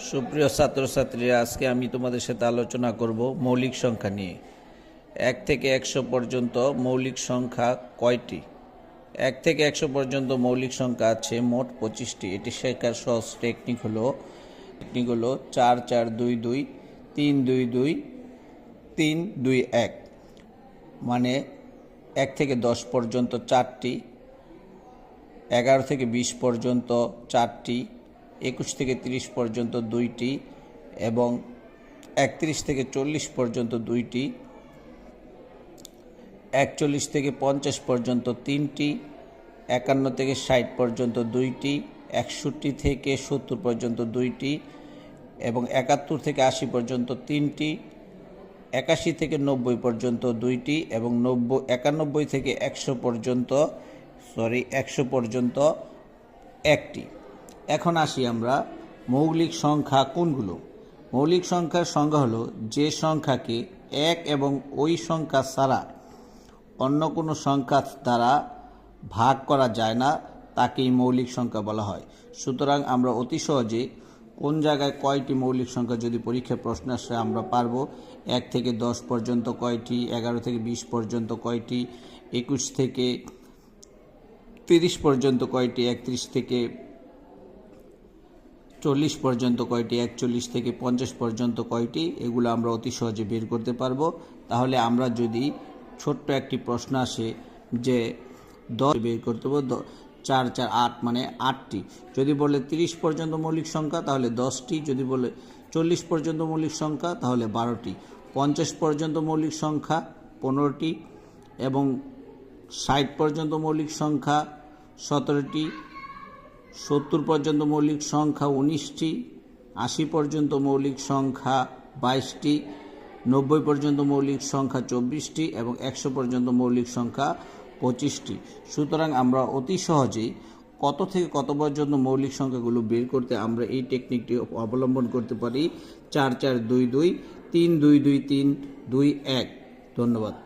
সুপ্রিয় ছাত্রছাত্রীরা, আজকে আমি তোমাদের সাথে আলোচনা করব মৌলিক সংখ্যা নিয়ে। 1 থেকে 100 পর্যন্ত মৌলিক সংখ্যা কয়টি? 1 থেকে 100 পর্যন্ত মৌলিক সংখ্যা আছে মোট 25টি। এটি শেখার সহজ টেকনিক হলো 4 4 2 2 3 2 2 3 2 1। মানে 1 থেকে 10 পর্যন্ত 4টি, 11 থেকে 20 পর্যন্ত 4টি, 21 থেকে 30 পর্যন্ত 2টি এবং 31 থেকে 40 পর্যন্ত 2টি, 41 থেকে 50 পর্যন্ত 3টি, 51 থেকে 60 পর্যন্ত 2টি, 61 থেকে 70 পর্যন্ত 2টি এবং 71 থেকে 80 পর্যন্ত 3টি, 81 থেকে 90 পর্যন্ত 2টি এবং 91 থেকে 100 পর্যন্ত 1টি। এখন আসি আমরা মৌলিক সংখ্যা কোনগুলো। মৌলিক সংখ্যার সংজ্ঞা হলো যে সংখ্যাকে 1 এবং ওই সংখ্যা ছাড়া অন্য কোনো সংখ্যা দ্বারা ভাগ করা যায় না, তাকেই মৌলিক সংখ্যা বলা হয়। সুতরাং আমরা অতি সহজে কোন জায়গায় কয়টি মৌলিক সংখ্যা যদি পরীক্ষার প্রশ্ন আসে আমরা পারবো। 1 থেকে 10 পর্যন্ত কয়টি, 11 থেকে 20 পর্যন্ত কয়টি, 21 থেকে 30 পর্যন্ত কয়টি, 31 থেকে 40 পর্যন্ত কয়টি, 41 থেকে 50 পর্যন্ত কয়টি, এগুলো আমরা অতি সহজে বের করতে পারবো। তাহলে আমরা যদি ছোট্ট একটি প্রশ্ন আসে যে 10 বের করতে হবে, 4 4 8 মানে 8টি। যদি বলে 30 পর্যন্ত মৌলিক সংখ্যা তাহলে 10টি, যদি বলে 40 পর্যন্ত মৌলিক সংখ্যা তাহলে 12টি, 50 পর্যন্ত মৌলিক সংখ্যা 15টি এবং 60 পর্যন্ত মৌলিক সংখ্যা 17টি, 70 পর্যন্ত মৌলিক সংখ্যা 19টি, 80 পর্যন্ত মৌলিক সংখ্যা 22টি, 90 পর্যন্ত মৌলিক সংখ্যা 24টি এবং 100 পর্যন্ত মৌলিক সংখ্যা 25টি। সুতরাং আমরা অতি সহজেই কত থেকে কত পর্যন্ত মৌলিক সংখ্যাগুলো বের করতে আমরা এই টেকনিকটি অবলম্বন করতে পারি। 4 4 2 2 3 2 2 3 2 1। ধন্যবাদ।